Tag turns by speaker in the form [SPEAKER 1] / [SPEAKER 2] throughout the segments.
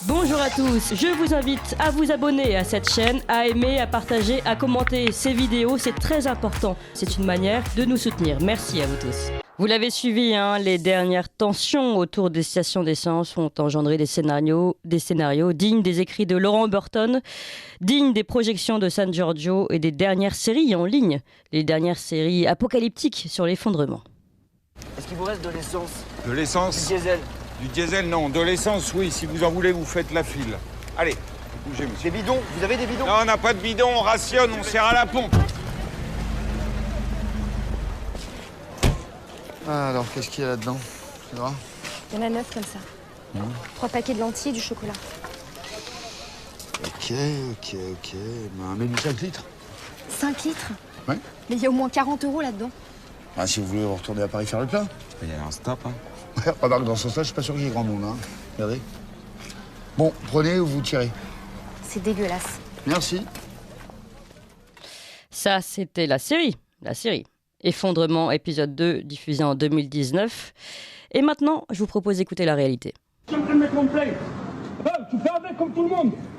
[SPEAKER 1] Bonjour à tous, je vous invite à vous abonner à cette chaîne, à aimer, à partager, à commenter ces vidéos, c'est très important. C'est une manière de nous soutenir. Merci à vous tous. Vous l'avez suivi, les dernières tensions autour des stations d'essence ont engendré des scénarios dignes des écrits de Laurent Burton, dignes des projections de San Giorgio et des dernières séries en ligne, les dernières séries apocalyptiques sur l'effondrement.
[SPEAKER 2] Est-ce qu'il vous reste de l'essence?
[SPEAKER 3] De l'essence?
[SPEAKER 2] Du diesel?
[SPEAKER 3] Du diesel, non. De l'essence, oui. Si vous en voulez, vous faites la file. Allez, bougez, monsieur.
[SPEAKER 2] Des bidons? Vous avez des bidons?
[SPEAKER 3] Non, on n'a pas de bidon, on rationne, on sert à la pompe.
[SPEAKER 4] Alors, qu'est-ce qu'il y a là-dedans? C'est vrai?
[SPEAKER 5] Il y en a 9 comme ça. 3 paquets de lentilles et du chocolat.
[SPEAKER 4] Ok. Mais du 5 litres?
[SPEAKER 5] 5 litres?
[SPEAKER 4] Ouais.
[SPEAKER 5] Mais il y a au moins 40 € là-dedans.
[SPEAKER 4] Ah, si vous voulez retourner à Paris faire le plein.
[SPEAKER 3] Il y a un stop,
[SPEAKER 4] Ouais, remarque, dans ce sens-là, je suis pas sûr qu'il y ait grand monde, Regardez. Bon, prenez ou vous tirez.
[SPEAKER 5] C'est dégueulasse.
[SPEAKER 4] Merci.
[SPEAKER 1] Ça, c'était la série. Effondrement, épisode 2, diffusé en 2019. Et maintenant, je vous propose d'écouter la réalité.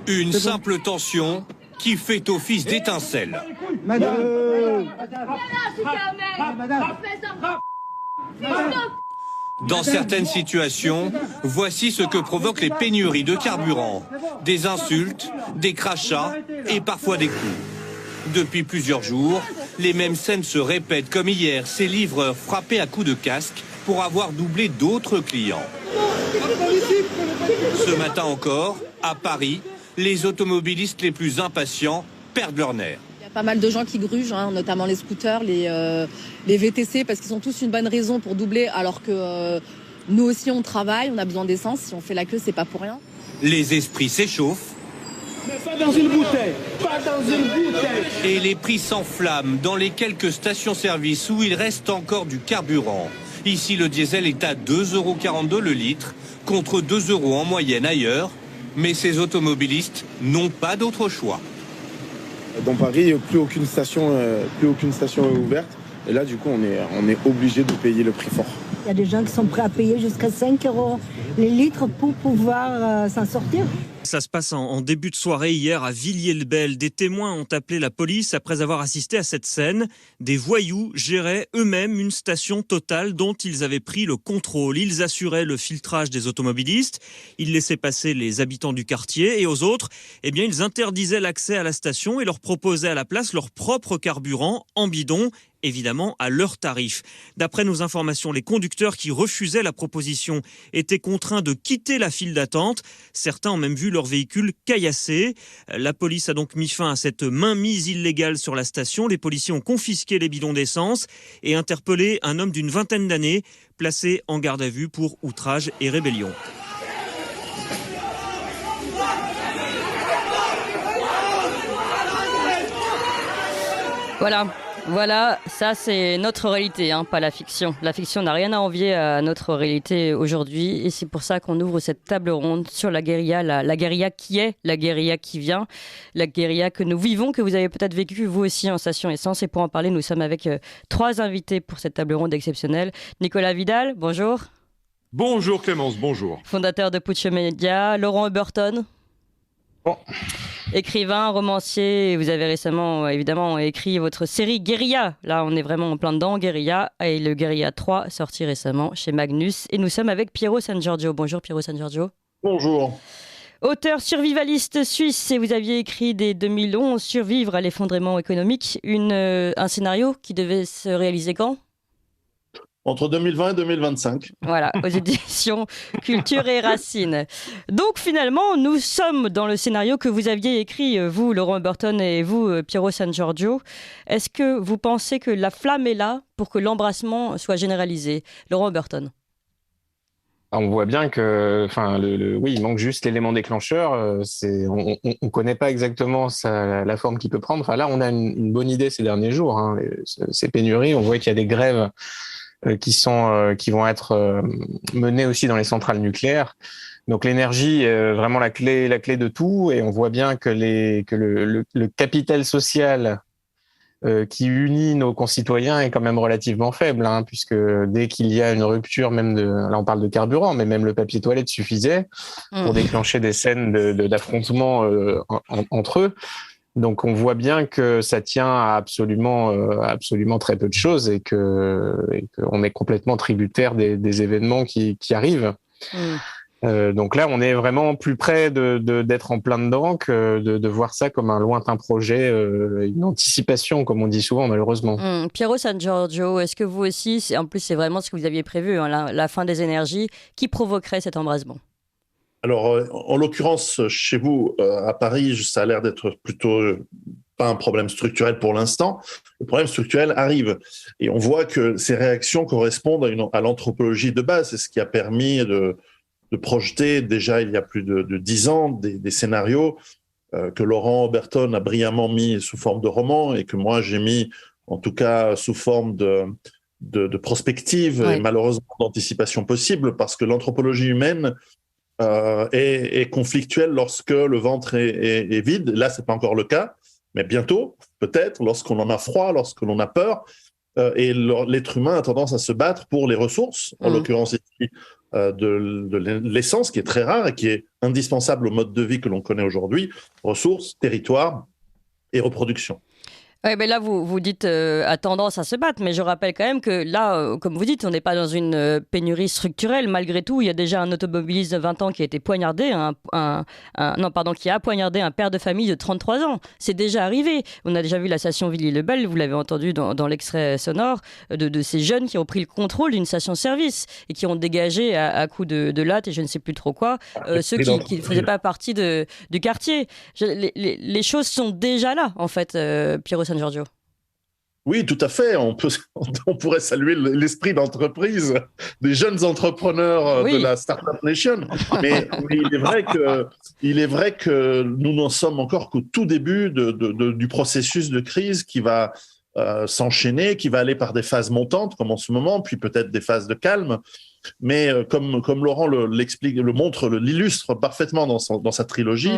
[SPEAKER 6] Une simple tension qui fait office d'étincelle. Dans certaines situations, voici ce que provoquent les pénuries de carburant. Des insultes, des crachats et parfois des coups. Depuis plusieurs jours, les mêmes scènes se répètent comme hier, ces livreurs frappés à coups de casque pour avoir doublé d'autres clients. Ce matin encore, à Paris, les automobilistes les plus impatients perdent leur nerf.
[SPEAKER 7] Il y a pas mal de gens qui grugent, notamment les scooters, les VTC, parce qu'ils ont tous une bonne raison pour doubler, alors que nous aussi on travaille, on a besoin d'essence. Si on fait la queue, c'est pas pour rien.
[SPEAKER 6] Les esprits s'échauffent.
[SPEAKER 8] Mais pas dans une bouteille, pas dans une bouteille.
[SPEAKER 6] Et les prix s'enflamment dans les quelques stations-service où il reste encore du carburant. Ici, le diesel est à 2,42 € le litre, contre 2 € en moyenne ailleurs. Mais ces automobilistes n'ont pas d'autre choix.
[SPEAKER 9] Dans Paris, plus aucune station est ouverte. Et là, du coup, on est obligé de payer le prix fort.
[SPEAKER 10] Il y a des gens qui sont prêts à payer jusqu'à 5 € les litres pour pouvoir s'en sortir.
[SPEAKER 11] Ça se passe en début de soirée hier à Villiers-le-Bel. Des témoins ont appelé la police après avoir assisté à cette scène. Des voyous géraient eux-mêmes une station Total dont ils avaient pris le contrôle. Ils assuraient le filtrage des automobilistes. Ils laissaient passer les habitants du quartier et aux autres, ils interdisaient l'accès à la station et leur proposaient à la place leur propre carburant en bidon, évidemment à leur tarif. D'après nos informations, les conducteurs qui refusaient la proposition étaient contraints de quitter la file d'attente. Certains ont même vu leur véhicule caillassé. La police a donc mis fin à cette mainmise illégale sur la station. Les policiers ont confisqué les bidons d'essence et interpellé un homme d'une vingtaine d'années, placé en garde à vue pour outrage et rébellion.
[SPEAKER 1] Voilà, ça c'est notre réalité, pas la fiction. La fiction n'a rien à envier à notre réalité aujourd'hui et c'est pour ça qu'on ouvre cette table ronde sur la guérilla, la guérilla qui est, la guérilla qui vient, la guérilla que nous vivons, que vous avez peut-être vécu vous aussi en station essence. Et pour en parler, nous sommes avec 3 invités pour cette table ronde exceptionnelle. Nicolas Vidal, bonjour.
[SPEAKER 12] Bonjour Clémence, bonjour.
[SPEAKER 1] Fondateur de Puccio Media, Laurent Burton.
[SPEAKER 12] Bon.
[SPEAKER 1] Écrivain, romancier, vous avez récemment évidemment écrit votre série Guérilla. Là, on est vraiment en plein dedans, Guérilla, et le Guérilla 3 sorti récemment chez Magnus. Et nous sommes avec Piero San Giorgio. Bonjour Piero San Giorgio.
[SPEAKER 12] Bonjour.
[SPEAKER 1] Auteur survivaliste suisse, et vous aviez écrit dès 2011 Survivre à l'effondrement économique, un scénario qui devait se réaliser quand ?
[SPEAKER 12] Entre 2020 et 2025.
[SPEAKER 1] Voilà, aux éditions Culture et Racines. Donc finalement, nous sommes dans le scénario que vous aviez écrit, vous, Laurent Burton, et vous, Piero San Giorgio. Est-ce que vous pensez que la flamme est là pour que l'embrassement soit généralisé ? Laurent Burton.
[SPEAKER 13] On voit bien que, oui, il manque juste l'élément déclencheur. On ne connaît pas exactement la forme qu'il peut prendre. Enfin, là, on a une bonne idée ces derniers jours. Ces pénuries, on voit qu'il y a des grèves qui vont être menées aussi dans les centrales nucléaires. Donc l'énergie est vraiment la clé de tout, et on voit bien que le capital social qui unit nos concitoyens est quand même relativement faible, hein, puisque dès qu'il y a une rupture, là on parle de carburant, mais même le papier toilette suffisait pour déclencher des scènes d'affrontement entre eux. Donc on voit bien que ça tient à absolument très peu de choses et qu'on est complètement tributaire des événements qui arrivent. Donc là, on est vraiment plus près d'être en plein dedans que de voir ça comme un lointain projet, une anticipation, comme on dit souvent, malheureusement.
[SPEAKER 1] Piero San Giorgio, est-ce que vous aussi, en plus c'est vraiment ce que vous aviez prévu, hein, la fin des énergies, qui provoquerait cet embrasement ?
[SPEAKER 12] Alors, en l'occurrence, chez vous, à Paris, ça a l'air d'être plutôt pas un problème structurel pour l'instant. Le problème structurel arrive. Et on voit que ces réactions correspondent à l'anthropologie de base. C'est ce qui a permis de projeter déjà il y a plus de 10 ans des scénarios que Laurent Oberton a brillamment mis sous forme de roman et que moi j'ai mis en tout cas sous forme de prospective et malheureusement d'anticipation possible, parce que l'anthropologie humaine est conflictuelle lorsque le ventre est vide. Là, c'est pas encore le cas, mais bientôt, peut-être, lorsqu'on en a froid, lorsque l'on a peur, et l'être humain a tendance à se battre pour les ressources, en l'occurrence ici, de l'essence, qui est très rare et qui est indispensable au mode de vie que l'on connaît aujourd'hui, ressources, territoire et reproduction.
[SPEAKER 1] Oui, mais là, vous dites a tendance à se battre, mais je rappelle quand même que là, comme vous dites, on n'est pas dans une pénurie structurelle. Malgré tout, il y a déjà un automobiliste de 20 ans qui a été poignardé, qui a poignardé un père de famille de 33 ans. C'est déjà arrivé. On a déjà vu la station Villiers-le-Bel, vous l'avez entendu dans l'extrait sonore, de ces jeunes qui ont pris le contrôle d'une station-service et qui ont dégagé à coups de latte et je ne sais plus trop quoi, ceux qui ne faisaient pas partie du quartier. Les choses sont déjà là, en fait, Piero San Giorgio.
[SPEAKER 12] Oui, tout à fait. On pourrait saluer l'esprit d'entreprise des jeunes entrepreneurs de la Startup Nation. Mais il est vrai que nous n'en sommes encore qu'au tout début du processus de crise qui va s'enchaîner, qui va aller par des phases montantes, comme en ce moment, puis peut-être des phases de calme. Mais comme Laurent l'illustre parfaitement dans sa trilogie,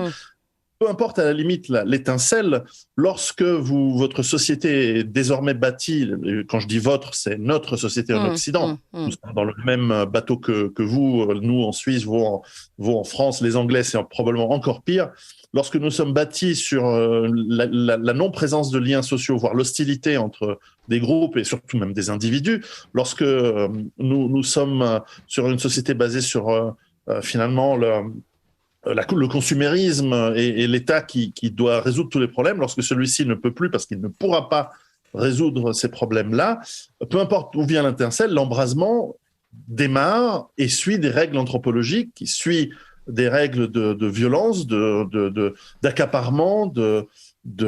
[SPEAKER 12] peu importe à la limite l'étincelle, lorsque votre société est désormais bâtie, quand je dis votre, c'est notre société en Occident, nous sommes dans le même bateau que vous, nous en Suisse, vous en France, les Anglais c'est probablement encore pire, lorsque nous sommes bâtis sur la non-présence de liens sociaux, voire l'hostilité entre des groupes et surtout même des individus, lorsque nous sommes sur une société basée sur finalement le consumérisme et l'État qui doit résoudre tous les problèmes, lorsque celui-ci ne peut plus parce qu'il ne pourra pas résoudre ces problèmes-là, peu importe où vient l'intercelle, l'embrasement démarre et suit des règles anthropologiques, qui suit des règles de violence, d'accaparement,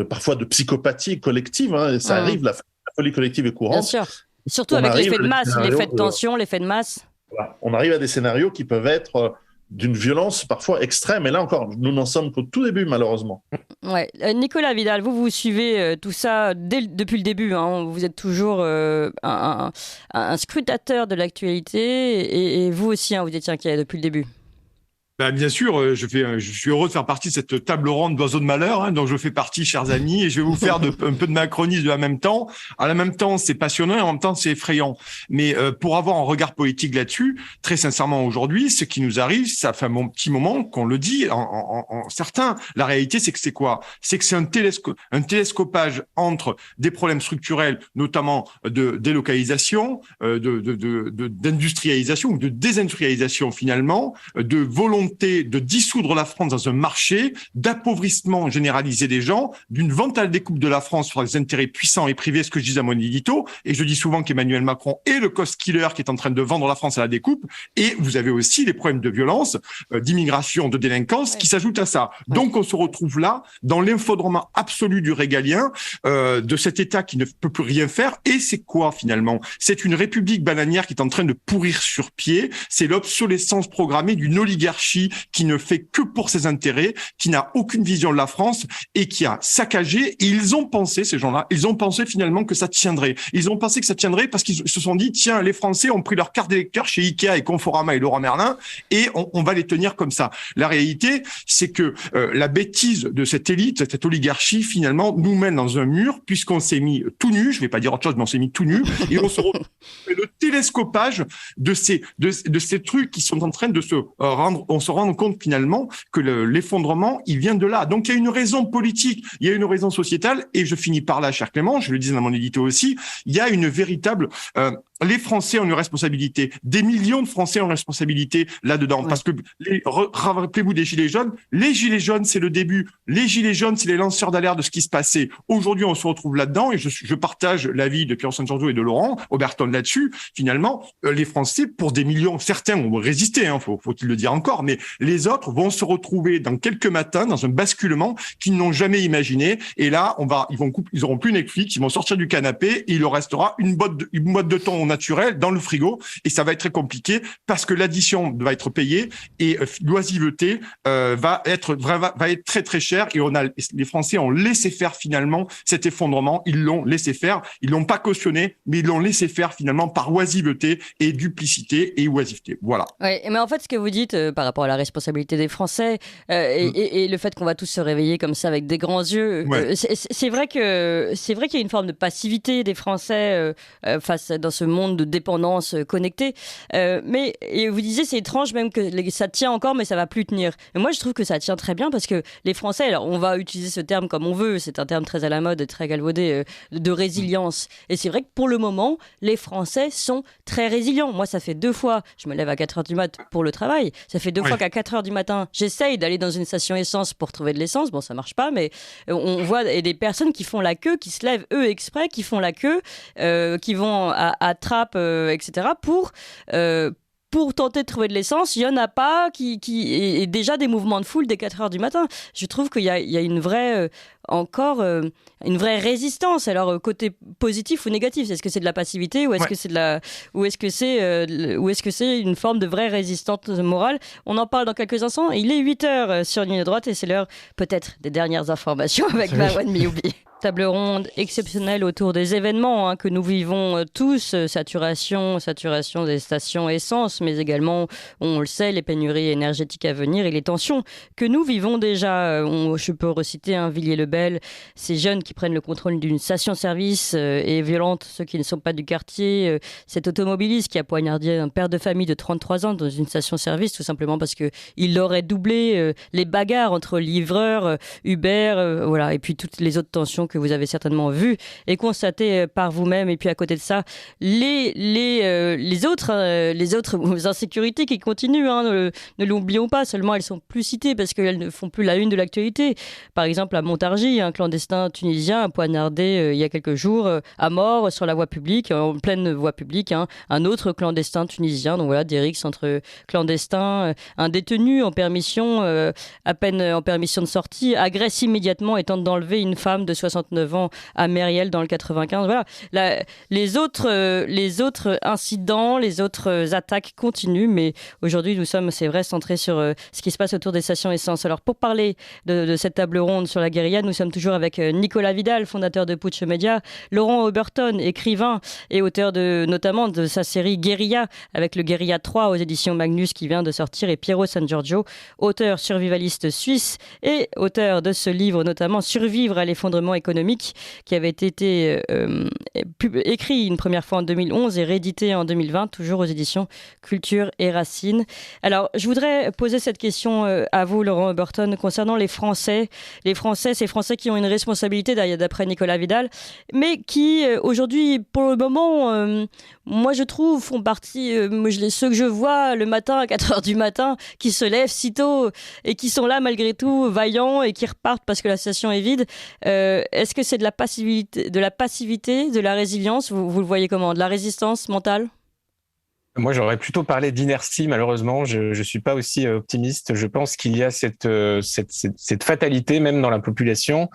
[SPEAKER 12] parfois de psychopathie collective. Hein, et ça arrive, la folie collective est courante.
[SPEAKER 1] Bien sûr. Surtout avec l'effet de masse, l'effet de tension, l'effet de masse.
[SPEAKER 12] Voilà. On arrive à des scénarios qui peuvent être d'une violence parfois extrême. Et là encore, nous n'en sommes qu'au tout début, malheureusement.
[SPEAKER 1] Ouais. Nicolas Vidal, vous suivez tout ça depuis le début. Hein. Vous êtes toujours un scrutateur de l'actualité. Et vous aussi, hein, vous étiez inquiet depuis le début.
[SPEAKER 14] Bien sûr, je suis heureux de faire partie de cette table ronde d'oiseaux de malheur, hein, dont je fais partie, chers amis, et je vais vous faire un peu de macronisme en même temps. En même temps, c'est passionnant et en même temps, c'est effrayant. Mais pour avoir un regard politique là-dessus, très sincèrement, aujourd'hui, ce qui nous arrive, ça fait un petit moment qu'on le dit en certains. La réalité, c'est que c'est quoi ? C'est que c'est un télescopage entre des problèmes structurels, notamment de délocalisation, d'industrialisation ou de désindustrialisation finalement, de volonté de dissoudre la France dans un marché, d'appauvrissement généralisé des gens, d'une vente à la découpe de la France sur des intérêts puissants et privés, ce que je dis à mon édito, et je dis souvent qu'Emmanuel Macron est le cost killer qui est en train de vendre la France à la découpe, et vous avez aussi les problèmes de violence, d'immigration, de délinquance qui s'ajoutent à ça. Donc on se retrouve là dans l'infodrement absolu du régalien, de cet État qui ne peut plus rien faire, et c'est quoi finalement ? C'est une république bananière qui est en train de pourrir sur pied, c'est l'obsolescence programmée d'une oligarchie oligarchie qui ne fait que pour ses intérêts, qui n'a aucune vision de la France et qui a saccagé. Et ils ont pensé, ces gens-là, ils ont pensé finalement que ça tiendrait. Ils ont pensé que ça tiendrait parce qu'ils se sont dit, tiens, les Français ont pris leur carte d'électeur chez Ikea et Conforama et Leroy Merlin et on va les tenir comme ça. La réalité, c'est que la bêtise de cette élite, cette oligarchie, finalement, nous mène dans un mur puisqu'on s'est mis tout nu, je vais pas dire autre chose, mais on s'est mis tout nu et on se retrouve le télescopage de ces trucs qui sont en train de se rendre compte finalement que l'effondrement, il vient de là. Donc il y a une raison politique, il y a une raison sociétale et je finis par là, cher Clément, je le disais dans mon édito aussi, il y a une véritable les Français ont une responsabilité. Des millions de Français ont une responsabilité là-dedans. Ouais. Parce que, rappelez-vous des Gilets jaunes. Les Gilets jaunes, c'est le début. Les Gilets jaunes, c'est les lanceurs d'alerte de ce qui se passait. Aujourd'hui, on se retrouve là-dedans et je partage l'avis de Pierre Sangiorgio et de Laurent Oberton là-dessus. Finalement, les Français, pour des millions, certains ont résisté, faut-il le dire encore, mais les autres vont se retrouver dans quelques matins dans un basculement qu'ils n'ont jamais imaginé. Et là, ils auront plus Netflix, ils vont sortir du canapé et il leur restera une boîte de thon naturel dans le frigo et ça va être très compliqué parce que l'addition va être payée et l'oisiveté va être très très cher et les Français ont laissé faire finalement cet effondrement, ils l'ont laissé faire, ils l'ont pas cautionné mais ils l'ont laissé faire finalement par oisiveté et duplicité et oisiveté. Voilà.
[SPEAKER 1] Ouais, mais en fait ce que vous dites par rapport à la responsabilité des Français et le fait qu'on va tous se réveiller comme ça avec des grands yeux, c'est vrai qu'il y a une forme de passivité des Français face dans ce monde de dépendance connectée. Mais et vous disiez, c'est étrange même que ça tient encore, mais ça va plus tenir. Mais moi, je trouve que ça tient très bien parce que les Français, alors on va utiliser ce terme comme on veut, c'est un terme très à la mode et très galvaudé, de résilience. Et c'est vrai que pour le moment, les Français sont très résilients. Moi, ça fait 2 fois, je me lève à 4h du mat pour le travail, ça fait 2 fois qu'à 4h du matin, j'essaye d'aller dans une station essence pour trouver de l'essence. Bon, ça marche pas, mais on voit des personnes qui font la queue, qui se lèvent eux exprès, qui font la queue, qui vont à trappe, etc. Pour tenter de trouver de l'essence. Il y en a pas et déjà des mouvements de foule dès 4h du matin. Je trouve qu'il y a une vraie une vraie résistance. Alors côté positif ou négatif, est-ce que c'est de la passivité ou est-ce que c'est une forme de vraie résistance morale? On en parle dans quelques instants. Il est 8h sur Ligne Droite et c'est l'heure peut-être des dernières informations avec Marwan Miyoubi. Table ronde exceptionnelle autour des événements que nous vivons tous, saturation des stations essence, mais également, on le sait, les pénuries énergétiques à venir et les tensions que nous vivons déjà. Je peux reciter Villiers-le-Bel, ces jeunes qui prennent le contrôle d'une station-service et violentent ceux qui ne sont pas du quartier. Cet automobiliste qui a poignardé un père de famille de 33 ans dans une station-service, tout simplement parce qu'il aurait doublé les bagarres entre livreurs, Uber, voilà, et puis toutes les autres tensions que vous avez certainement vu et constaté par vous-même. Et puis à côté de ça, les autres insécurités qui continuent, ne l'oublions pas, seulement elles sont plus citées parce qu'elles ne font plus la une de l'actualité. Par exemple, à Montargis, un clandestin tunisien a poignardé il y a quelques jours à mort sur la voie publique, en pleine voie publique, un autre clandestin tunisien. Donc voilà, des rixes entre clandestins. Un détenu en permission, à peine en permission de sortie, agresse immédiatement et tente d'enlever une femme de 69 ans à Mériel dans le 95. Voilà. Les autres incidents, les autres attaques continuent, mais aujourd'hui nous sommes, c'est vrai, centrés sur ce qui se passe autour des stations essence. Alors pour parler de cette table ronde sur la guérilla, nous sommes toujours avec Nicolas Vidal, fondateur de Putsch Média, Laurent Oberton, écrivain et auteur notamment de sa série Guérilla, avec le Guérilla 3 aux éditions Magnus qui vient de sortir, et Piero Sangiorgio, auteur survivaliste suisse et auteur de ce livre notamment Survivre à l'effondrement économique, qui avait été écrit une première fois en 2011 et réédité en 2020, toujours aux éditions Culture et Racines. Alors, je voudrais poser cette question à vous, Laurent Oberton, concernant les Français. Les Français, ces Français qui ont une responsabilité, d'après Nicolas Vidal, mais qui, aujourd'hui, pour le moment, moi je trouve, font partie, ceux que je vois le matin à 4h du matin, qui se lèvent si tôt et qui sont là malgré tout, vaillants, et qui repartent parce que la station est vide. Est-ce que c'est de la passivité, de la résilience? Vous le voyez comment? De la résistance mentale?
[SPEAKER 13] Moi, j'aurais plutôt parlé d'inertie, malheureusement. Je ne suis pas aussi optimiste. Je pense qu'il y a cette fatalité, même dans la population,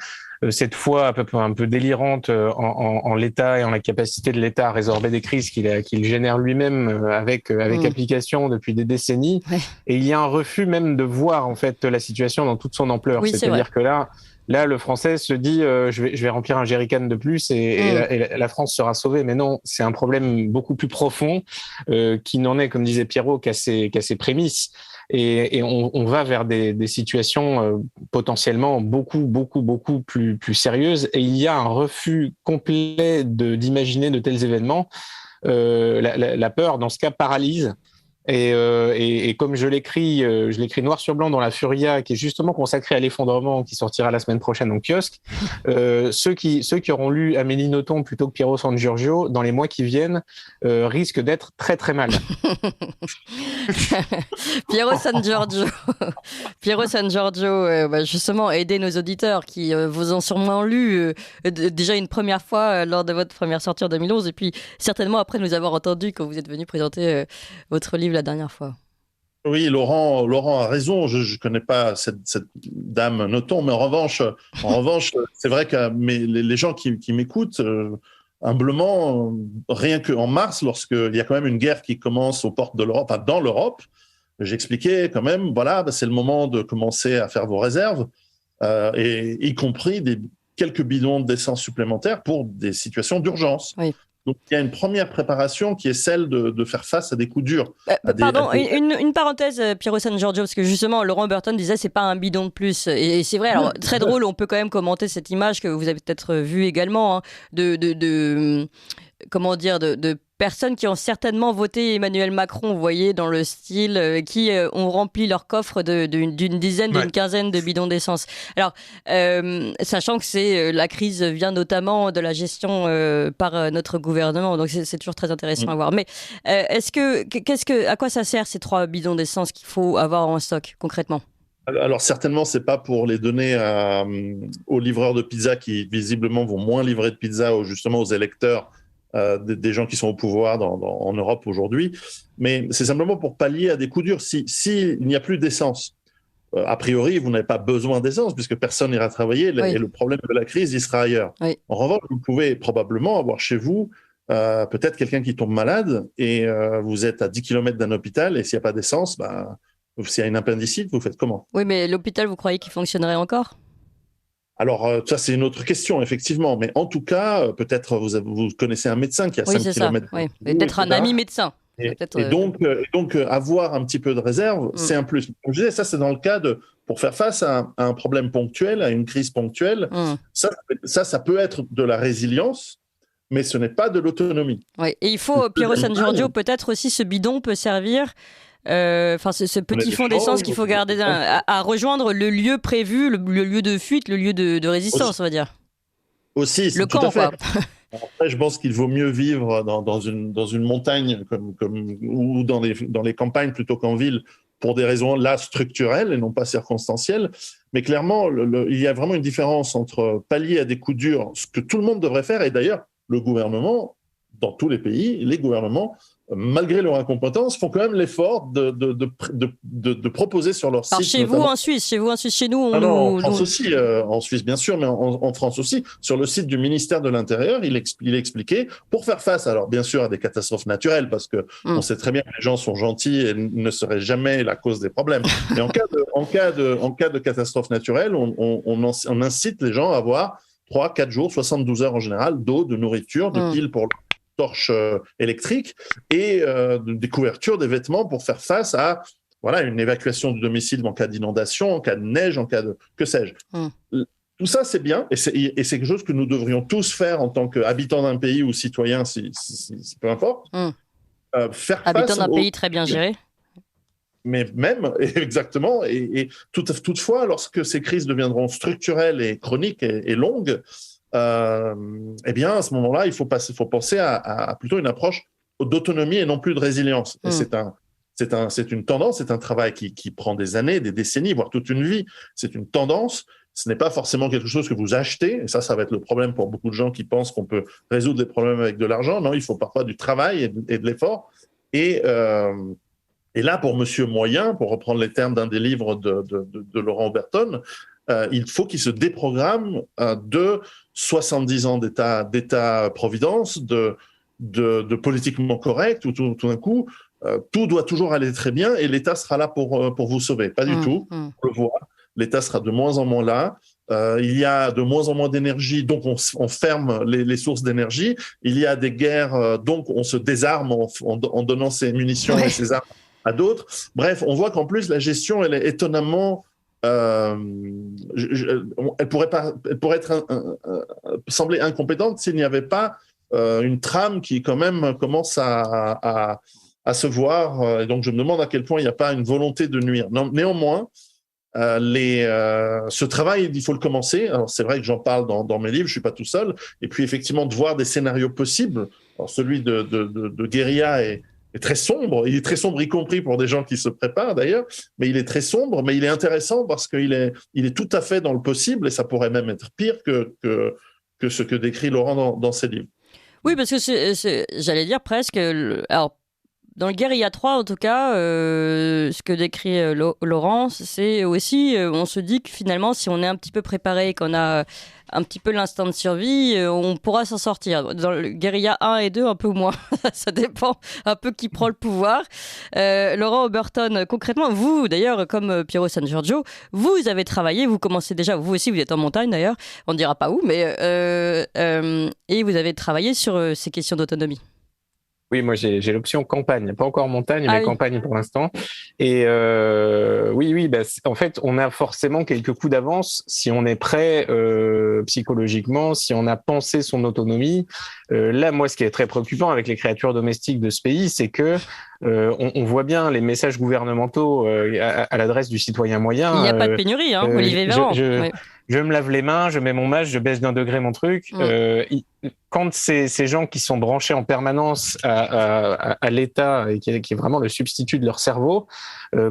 [SPEAKER 13] cette foi un peu délirante en l'État et en la capacité de l'État à résorber des crises qu'il génère lui-même avec application depuis des décennies. Ouais. Et il y a un refus même de voir en fait la situation dans toute son ampleur.
[SPEAKER 1] Oui,
[SPEAKER 13] c'est-à-dire que là, le Français se dit je vais remplir un jerrycan de plus et la France sera sauvée. Mais non, c'est un problème beaucoup plus profond qui n'en est, comme disait Pierrot, qu'à ses prémices. Et on va vers des situations potentiellement beaucoup plus sérieuses. Et il y a un refus complet d'imaginer de tels événements. La peur, dans ce cas, paralyse. Et comme je l'écris noir sur blanc dans la Furia, qui est justement consacrée à l'effondrement, qui sortira la semaine prochaine en kiosque, ceux qui auront lu Amélie Nothomb plutôt que Piero San Giorgio, dans les mois qui viennent, risquent d'être très très mal.
[SPEAKER 1] Piero San Giorgio, justement, aidez nos auditeurs qui vous ont sûrement lu déjà une première fois lors de votre première sortie en 2011, et puis certainement après nous avoir entendu quand vous êtes venu présenter votre livre la dernière fois.
[SPEAKER 12] Oui, Laurent a raison. Je ne connais pas cette dame Nothomb, mais en revanche, c'est vrai que les gens qui m'écoutent, humblement, rien qu'en mars, lorsqu'il y a quand même une guerre qui commence aux portes de l'Europe, enfin dans l'Europe, j'expliquais quand même, c'est le moment de commencer à faire vos réserves, et y compris quelques bidons d'essence supplémentaires pour des situations d'urgence. Oui. Donc, il y a une première préparation qui est celle de faire face à des coups durs.
[SPEAKER 1] Une parenthèse, Piero San Giorgio, parce que justement, Laurent Burton disait c'est pas un bidon de plus. Et c'est vrai, alors très drôle, on peut quand même commenter cette image que vous avez peut-être vue également, hein, de personnes qui ont certainement voté Emmanuel Macron, vous voyez, dans le style, qui ont rempli leur coffre d'une dizaine, d'une quinzaine de bidons d'essence. Alors, sachant que la crise vient notamment de la gestion par notre gouvernement, donc c'est toujours très intéressant à voir. Mais à quoi ça sert ces 3 bidons d'essence qu'il faut avoir en stock, concrètement ?
[SPEAKER 12] Alors certainement, c'est pas pour les donner aux livreurs de pizza qui visiblement vont moins livrer de pizza justement aux électeurs, des gens qui sont au pouvoir en Europe aujourd'hui, mais c'est simplement pour pallier à des coups durs. S'il n'y a plus d'essence, a priori, vous n'avez pas besoin d'essence puisque personne n'ira travailler, et le problème de la crise, il sera ailleurs. Oui. En revanche, vous pouvez probablement avoir chez vous peut-être quelqu'un qui tombe malade et vous êtes à 10 km d'un hôpital et s'il n'y a pas d'essence, s'il y a une appendicite, vous faites comment ?
[SPEAKER 1] Oui, mais l'hôpital, vous croyez qu'il fonctionnerait encore ?
[SPEAKER 12] Alors, ça, c'est une autre question, effectivement. Mais en tout cas, peut-être vous connaissez un médecin qui a 5 km.
[SPEAKER 1] Oui, peut-être un ami médecin.
[SPEAKER 12] Et donc, avoir un petit peu de réserve, c'est un plus. Comme je disais, ça, c'est dans le cas pour faire face à un problème ponctuel, à une crise ponctuelle. Ça peut être de la résilience, mais ce n'est pas de l'autonomie.
[SPEAKER 1] Oui, et il faut, Piero San Giorgio, peut-être aussi, ce bidon peut servir... ce petit fond d'essence qu'il faut garder à rejoindre le lieu prévu, le lieu de fuite, le lieu de résistance, aussi, on va dire.
[SPEAKER 12] Aussi,
[SPEAKER 1] le camp, quoi.
[SPEAKER 12] Après, je pense qu'il vaut mieux vivre dans une montagne ou dans les campagnes plutôt qu'en ville pour des raisons là structurelles et non pas circonstancielles. Mais clairement, il y a vraiment une différence entre pallier à des coups durs, ce que tout le monde devrait faire, et d'ailleurs, le gouvernement, dans tous les pays, les gouvernements, malgré leur incompétence, font quand même l'effort de proposer sur leur site.
[SPEAKER 1] Alors chez vous en Suisse, chez nous,
[SPEAKER 12] en France aussi, en Suisse bien sûr, mais en France aussi, sur le site du ministère de l'Intérieur, il expliquait, pour faire face, alors bien sûr à des catastrophes naturelles, parce que on sait très bien que les gens sont gentils et ne seraient jamais la cause des problèmes. Mais en cas de catastrophe naturelle, on incite les gens à avoir 3-4 jours, 72 heures en général, d'eau, de nourriture, de piles pour torches électriques et des couvertures, des vêtements pour faire face à une évacuation du domicile en cas d'inondation, en cas de neige, en cas de que sais-je. Tout ça, c'est bien et c'est quelque chose que nous devrions tous faire en tant qu'habitants d'un pays ou citoyens, si peu importe. Faire
[SPEAKER 1] habitants d'un pays très bien géré.
[SPEAKER 12] Mais même, exactement, et toutefois, lorsque ces crises deviendront structurelles et chroniques et longues, eh bien, à ce moment-là, il faut penser à plutôt une approche d'autonomie et non plus de résilience. Et c'est une tendance, c'est un travail qui prend des années, des décennies, voire toute une vie. C'est une tendance. Ce n'est pas forcément quelque chose que vous achetez. Et ça va être le problème pour beaucoup de gens qui pensent qu'on peut résoudre des problèmes avec de l'argent. Non, il faut parfois du travail et de l'effort. Et là, pour Monsieur Moyen, pour reprendre les termes d'un des livres de Laurent Burton, il faut qu'il se déprogramme de 70 ans d'État-providence, de politiquement correct, où tout d'un coup, tout doit toujours aller très bien et l'État sera là pour vous sauver. Pas du tout, on le voit. L'État sera de moins en moins là. Il y a de moins en moins d'énergie, donc on ferme les sources d'énergie. Il y a des guerres, donc on se désarme en donnant ses munitions et ses armes à d'autres. Bref, on voit qu'en plus, la gestion, elle est étonnamment... elle pourrait sembler incompétente s'il n'y avait pas une trame qui, quand même, commence à se voir. Et donc, je me demande à quel point il n'y a pas une volonté de nuire. Néanmoins, ce travail, il faut le commencer. Alors, c'est vrai que j'en parle dans mes livres, je suis pas tout seul. Et puis, effectivement, de voir des scénarios possibles. Alors, celui de guérilla est très sombre. Il est très sombre, y compris pour des gens qui se préparent, d'ailleurs. Mais il est très sombre, mais il est intéressant parce qu'il est tout à fait dans le possible et ça pourrait même être pire que ce que décrit Laurent dans ses livres.
[SPEAKER 1] Oui, parce que j'allais dire presque... Alors, dans le Guérilla 3, en tout cas, ce que décrit Laurent, c'est aussi, on se dit que finalement, si on est un petit peu préparé, qu'on a un petit peu l'instinct de survie, on pourra s'en sortir. Dans le Guérilla 1 et 2, un peu moins. Ça dépend un peu qui prend le pouvoir. Laurent Oberton, concrètement, vous, d'ailleurs, comme Piero San Giorgio, vous avez travaillé, vous commencez déjà, vous aussi, vous êtes en montagne d'ailleurs, on ne dira pas où, mais et vous avez travaillé sur ces questions d'autonomie.
[SPEAKER 13] Oui, moi j'ai l'option campagne, pas encore montagne, mais campagne pour l'instant. Et oui, en fait, on a forcément quelques coups d'avance si on est prêt psychologiquement, si on a pensé son autonomie. Là, moi, ce qui est très préoccupant avec les créatures domestiques de ce pays, c'est que on voit bien les messages gouvernementaux à l'adresse du citoyen moyen.
[SPEAKER 1] Il n'y a pas de pénurie, Olivier Véran.
[SPEAKER 13] Je me lave les mains, je mets mon masque, je baisse d'1 degré mon truc. Quand ces gens qui sont branchés en permanence à l'État et qui est vraiment le substitut de leur cerveau,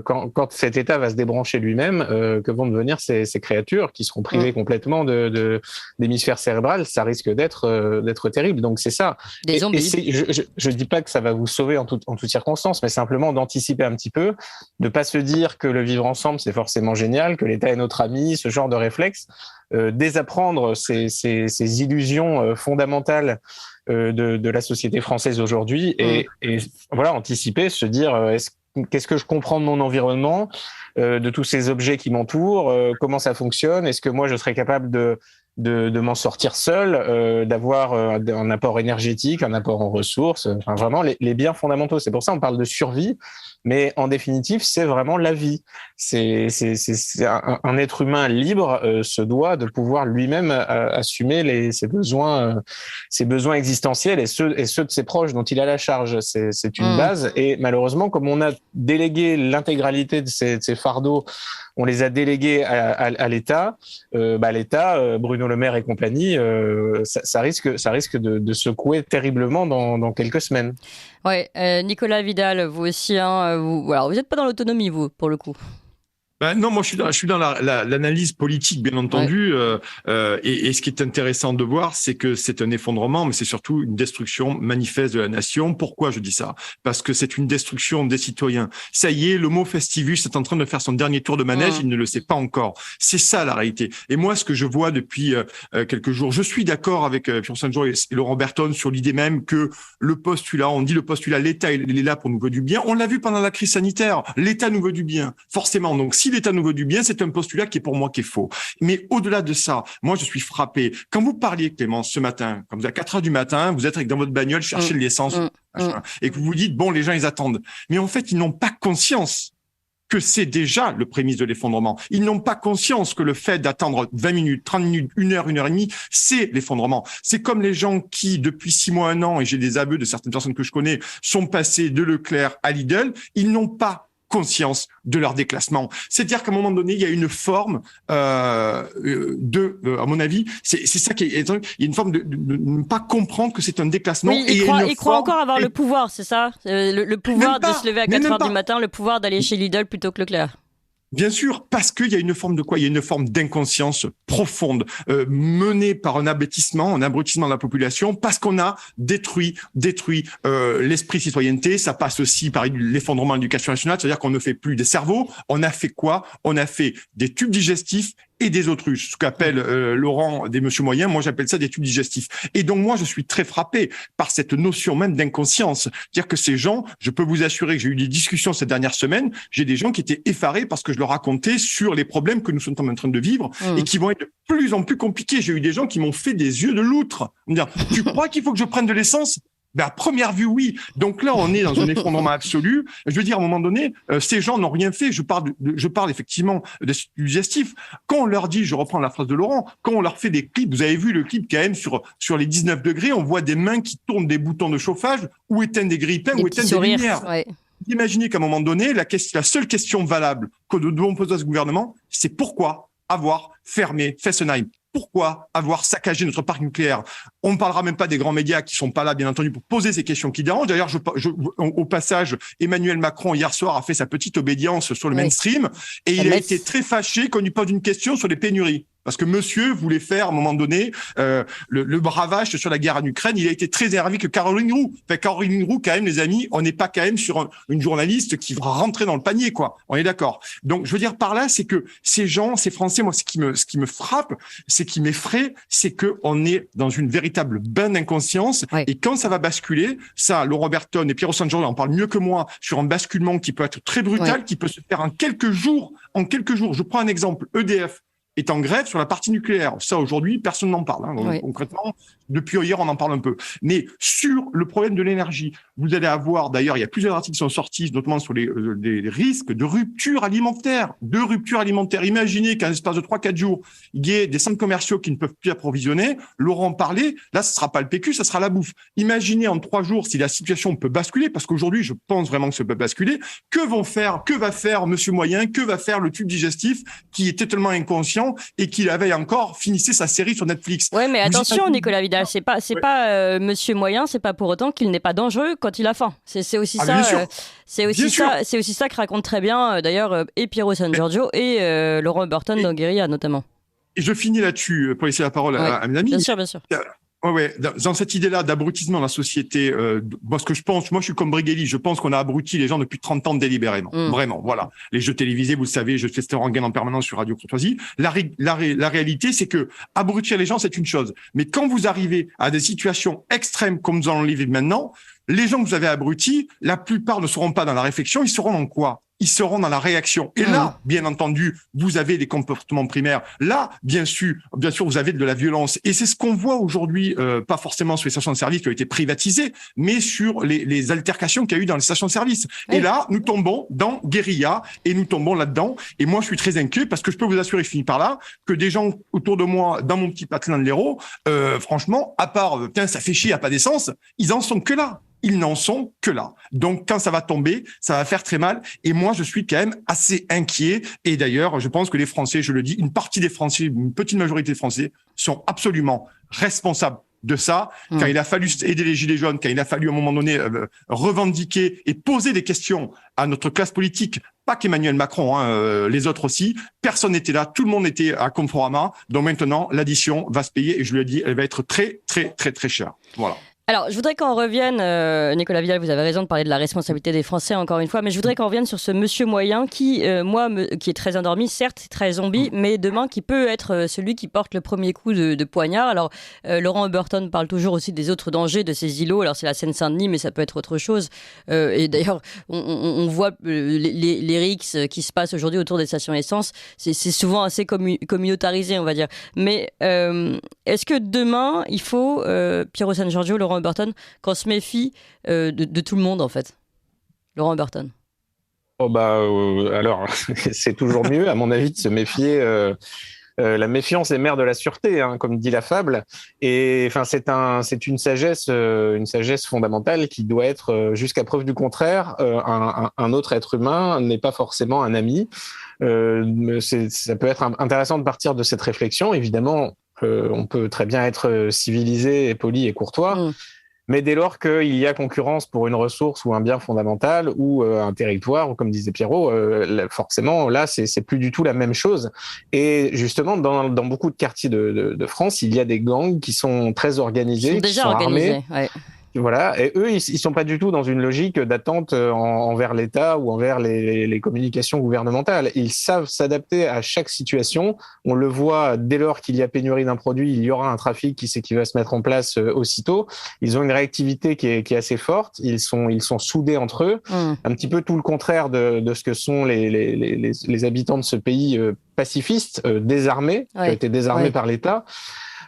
[SPEAKER 13] quand cet État va se débrancher lui-même, que vont devenir ces créatures qui seront privées complètement d'hémisphère cérébral, ça risque d'être terrible. Donc c'est ça.
[SPEAKER 1] Des zombies.
[SPEAKER 13] Je dis pas que ça va vous sauver en toutes circonstances, mais simplement d'anticiper un petit peu, de pas se dire que le vivre ensemble c'est forcément génial, que l'État est notre ami, ce genre de réflexe. Désapprendre ces illusions fondamentales de la société française aujourd'hui et voilà, anticiper, se dire qu'est-ce que je comprends de mon environnement, de tous ces objets qui m'entourent, comment ça fonctionne, est-ce que moi je serais capable de m'en sortir seul, d'avoir un apport énergétique, un apport en ressources, enfin vraiment les biens fondamentaux. C'est pour ça qu'on parle de survie, mais en définitive, c'est vraiment la vie. C'est un être humain libre se doit de pouvoir lui-même assumer ses besoins existentiels et ceux de ses proches dont il a la charge. C'est une base et malheureusement, comme on a délégué l'intégralité de ces fardeaux, on les a délégués à l'État. L'État, Bruno Le Maire et compagnie, ça risque de secouer terriblement dans quelques semaines.
[SPEAKER 1] Ouais, Nicolas Vidal, vous aussi, vous n'êtes pas dans l'autonomie, vous, pour le coup.
[SPEAKER 14] Non, moi je suis dans l'analyse politique, bien entendu, et ce qui est intéressant de voir, c'est que c'est un effondrement, mais c'est surtout une destruction manifeste de la nation. Pourquoi je dis ça? Parce que c'est une destruction des citoyens. Ça y est, l'homo festivus est en train de faire son dernier tour de manège, il ne le sait pas encore. C'est ça la réalité. Et moi, ce que je vois depuis quelques jours, je suis d'accord avec Piero San Giorgio et Laurent Oberton sur l'idée même que le postulat, l'État il est là pour nous veut du bien. On l'a vu pendant la crise sanitaire, l'État nous veut du bien, forcément. Donc si l'État nous veut du bien, c'est un postulat qui est pour moi qui est faux. Mais au-delà de ça, moi je suis frappé. Quand vous parliez, Clémence, ce matin, quand vous êtes à 4h du matin, vous êtes dans votre bagnole, cherchez de l'essence, et que vous vous dites, bon, les gens, ils attendent. Mais en fait, ils n'ont pas conscience que c'est déjà le prémisse de l'effondrement. Ils n'ont pas conscience que le fait d'attendre 20 minutes, 30 minutes, 1 heure, 1 heure et demie, c'est l'effondrement. C'est comme les gens qui, depuis 6 mois, 1 an, et j'ai des aveux de certaines personnes que je connais, sont passés de Leclerc à Lidl, ils n'ont pas conscience de leur déclassement. C'est-à-dire qu'à un moment donné, il y a une forme à mon avis, c'est ça qui est, il y a une forme de ne pas comprendre que c'est un déclassement.
[SPEAKER 1] Oui, il croit encore avoir le pouvoir, c'est ça? Le pouvoir de se lever à 4h du matin, le pouvoir d'aller chez Lidl plutôt que Leclerc.
[SPEAKER 14] Bien sûr, parce qu'il y a une forme de quoi? Il y a une forme d'inconscience profonde, menée par un abrutissement de la population, parce qu'on a détruit l'esprit citoyenneté. Ça passe aussi par l'effondrement de l'éducation nationale, c'est-à-dire qu'on ne fait plus des cerveaux. On a fait quoi? On a fait des tubes digestifs et des autruches, ce qu'appelle Laurent des monsieur moyens, moi j'appelle ça des tubes digestifs. Et donc moi je suis très frappé par cette notion même d'inconscience. C'est-à-dire que ces gens, je peux vous assurer que j'ai eu des discussions cette dernière semaine, j'ai des gens qui étaient effarés parce que je leur racontais sur les problèmes que nous sommes en train de vivre et qui vont être de plus en plus compliqués. J'ai eu des gens qui m'ont fait des yeux de loutre. Me dire, tu crois qu'il faut que je prenne de l'essence? À première vue, oui. Donc là, on est dans un effondrement absolu. Je veux dire, à un moment donné, ces gens n'ont rien fait. Je parle effectivement des digestifs. Quand on leur dit, je reprends la phrase de Laurent, quand on leur fait des clips, vous avez vu le clip quand même sur les 19 degrés, on voit des mains qui tournent des boutons de chauffage ou éteignent des grille-pains ou éteignent des lumières. Ouais. Imaginez qu'à un moment donné, la seule question valable que nous devons poser à ce gouvernement, c'est pourquoi avoir fermé Fessenheim? Pourquoi avoir saccagé notre parc nucléaire? On ne parlera même pas des grands médias qui sont pas là, bien entendu, pour poser ces questions qui dérangent. D'ailleurs, au passage, Emmanuel Macron, hier soir, a fait sa petite obédience sur le mainstream et il a été très fâché qu'on lui pose une question sur les pénuries. Parce que monsieur voulait faire, à un moment donné, le bravage sur la guerre en Ukraine. Il a été très énervé que Caroline Roux. Enfin, Caroline Roux, quand même, les amis, on n'est pas quand même sur une journaliste qui va rentrer dans le panier, quoi. On est d'accord. Donc, je veux dire par là, c'est que ces gens, ces Français, moi, ce qui me frappe, c'est qui m'effraie, c'est que on est dans une véritable bain d'inconscience. Ouais. Et quand ça va basculer, ça, Laurent Berton et Piero San Giorgio en parlent mieux que moi sur un basculement qui peut être très brutal, qui peut se faire en quelques jours. Je prends un exemple. EDF est en grève sur la partie nucléaire. Ça, aujourd'hui, personne n'en parle. Concrètement, depuis hier, on en parle un peu. Mais sur le problème de l'énergie, vous allez avoir, d'ailleurs, il y a plusieurs articles qui sont sortis, notamment sur les risques de rupture alimentaire. Imaginez qu'en l'espace de 3-4 jours, il y ait des centres commerciaux qui ne peuvent plus approvisionner. Laurent parlait, là, ce sera pas le PQ, ça sera la bouffe. Imaginez en 3 jours si la situation peut basculer, parce qu'aujourd'hui, je pense vraiment que ça peut basculer. Que va faire Monsieur Moyen, que va faire le tube digestif qui était tellement inconscient et qui la veille encore finissait sa série sur Netflix.
[SPEAKER 1] Ouais, mais attention, Nicolas Vidal, c'est pas Monsieur Moyen, c'est pas pour autant qu'il n'est pas dangereux quand il a faim. C'est aussi ça. C'est aussi ça que raconte très bien d'ailleurs et Piero San Giorgio et Laurent Burton dans Guérilla notamment.
[SPEAKER 14] Et je finis là-dessus pour laisser la parole à mes amis.
[SPEAKER 1] Bien sûr.
[SPEAKER 14] Ouais. Dans cette idée-là d'abrutissement de la société, moi, ce que je pense, moi, je suis comme Brigelli, je pense qu'on a abruti les gens depuis 30 ans délibérément. Vraiment, voilà. Les jeux télévisés, vous le savez, je fais cette rengaine en permanence sur Radio Courtoisie. La réalité, c'est que abrutir les gens, c'est une chose. Mais quand vous arrivez à des situations extrêmes comme nous allons le vivre maintenant, les gens que vous avez abrutis, la plupart ne seront pas dans la réflexion, ils seront dans quoi? Ils seront dans la réaction. Et là, bien entendu, vous avez des comportements primaires. Là, bien sûr, vous avez de la violence. Et c'est ce qu'on voit aujourd'hui, pas forcément sur les stations de service qui ont été privatisées, mais sur les altercations qu'il y a eu dans les stations de service. Et là, nous tombons dans guérilla et nous tombons là-dedans. Et moi, je suis très inquiet parce que je peux vous assurer, je finis par là, que des gens autour de moi, dans mon petit patelin de l'Hérault, franchement, à part, ça fait chier, il n'y a pas d'essence, ils en sont que là. Ils n'en sont que là. Donc, quand ça va tomber, ça va faire très mal. Et moi, je suis quand même assez inquiet. Et d'ailleurs, je pense que les Français, je le dis, une partie des Français, une petite majorité des Français sont absolument responsables de ça. Quand il a fallu aider les Gilets jaunes, quand il a fallu à un moment donné revendiquer et poser des questions à notre classe politique, pas qu'Emmanuel Macron, les autres aussi, personne n'était là, tout le monde était à Conforama. Donc maintenant, l'addition va se payer et je lui ai dit, elle va être très, très, très, très chère. Voilà.
[SPEAKER 1] Alors, je voudrais qu'on revienne, Nicolas Vidal, vous avez raison de parler de la responsabilité des Français encore une fois, mais je voudrais qu'on revienne sur ce monsieur moyen qui, qui est très endormi, certes, très zombie, mais demain qui peut être celui qui porte le premier coup de poignard. Alors, Laurent Burton parle toujours aussi des autres dangers de ces îlots. Alors, c'est la Seine-Saint-Denis, mais ça peut être autre chose. Et d'ailleurs, on voit les rixes qui se passent aujourd'hui autour des stations essence. C'est souvent assez communautarisé, on va dire. Mais est-ce que demain, il faut, Piero San Giorgio, Laurent Burton, qu'on se méfie de tout le monde en fait? Laurent Burton.
[SPEAKER 13] Alors, c'est toujours mieux, à mon avis, de se méfier. La méfiance est mère de la sûreté, comme dit la fable. Et enfin, c'est une sagesse fondamentale qui doit être, jusqu'à preuve du contraire, un autre être humain n'est pas forcément un ami. Ça peut être intéressant de partir de cette réflexion. Évidemment, on peut très bien être civilisé, et poli et courtois. Mais dès lors qu'il y a concurrence pour une ressource ou un bien fondamental ou un territoire, ou comme disait Pierrot, forcément, là, c'est plus du tout la même chose. Et justement, dans beaucoup de quartiers de France, il y a des gangs qui sont très organisés,
[SPEAKER 1] qui sont déjà organisés, armés,
[SPEAKER 13] Voilà, et eux, ils sont pas du tout dans une logique d'attente envers l'État ou envers les communications gouvernementales. Ils savent s'adapter à chaque situation. On le voit, dès lors qu'il y a pénurie d'un produit, il y aura un trafic qui va se mettre en place aussitôt. Ils ont une réactivité qui est assez forte. Ils sont soudés entre eux. Un petit peu tout le contraire de ce que sont les habitants de ce pays pacifiste, désarmé, qui a été désarmé par l'État.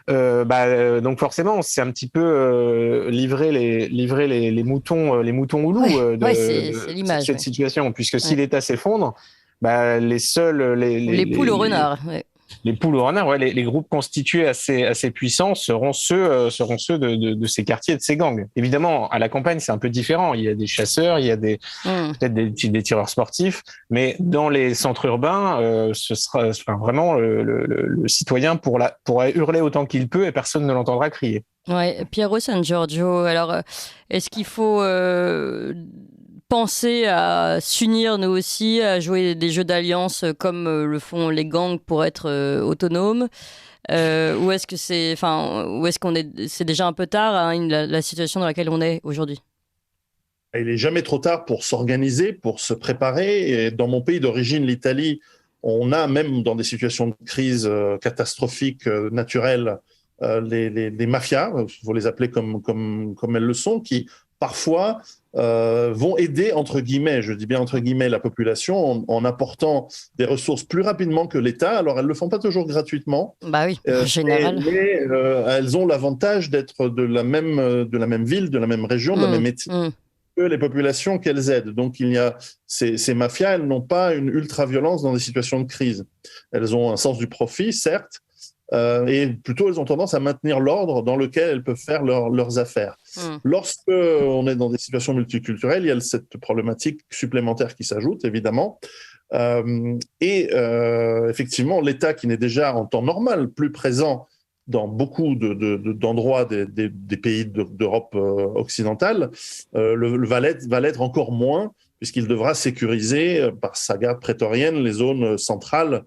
[SPEAKER 13] Donc forcément, c'est un petit peu livrer les moutons au loup
[SPEAKER 1] c'est l'image,
[SPEAKER 13] cette situation, puisque si l'État s'effondre, les
[SPEAKER 1] poules au renard.
[SPEAKER 13] Les poules au renard, les groupes constitués assez puissants seront ceux de ces quartiers, de ces gangs. Évidemment, à la campagne, c'est un peu différent. Il y a des chasseurs, il y a peut-être des tireurs sportifs, mais dans les centres urbains, ce sera vraiment le citoyen pourra hurler autant qu'il peut et personne ne l'entendra crier.
[SPEAKER 1] Ouais, Piero San Giorgio. Alors, est-ce qu'il faut penser à s'unir nous aussi, à jouer des jeux d'alliance comme le font les gangs pour être autonomes, ou est-ce que c'est déjà un peu tard, la situation dans laquelle on est aujourd'hui?
[SPEAKER 12] Il n'est jamais trop tard pour s'organiser, pour se préparer. Et dans mon pays d'origine, l'Italie, on a même dans des situations de crise catastrophiques naturelles les mafias, il faut les appeler comme elles le sont, qui parfois vont aider, entre guillemets, je dis bien entre guillemets, la population en apportant des ressources plus rapidement que l'État. Alors, elles ne le font pas toujours gratuitement.
[SPEAKER 1] Bah oui, en général.
[SPEAKER 12] Mais elles ont l'avantage d'être de la même ville, de la même région, de la même ethnie que les populations qu'elles aident. Donc, ces mafias, elles n'ont pas une ultra-violence dans des situations de crise. Elles ont un sens du profit, certes, et plutôt elles ont tendance à maintenir l'ordre dans lequel elles peuvent faire leurs affaires. Lorsque on est dans des situations multiculturelles, il y a cette problématique supplémentaire qui s'ajoute, évidemment. Effectivement, l'État qui n'est déjà en temps normal plus présent dans beaucoup d'endroits des pays d'Europe occidentale, va l'être encore moins, puisqu'il devra sécuriser par sa garde prétorienne les zones centrales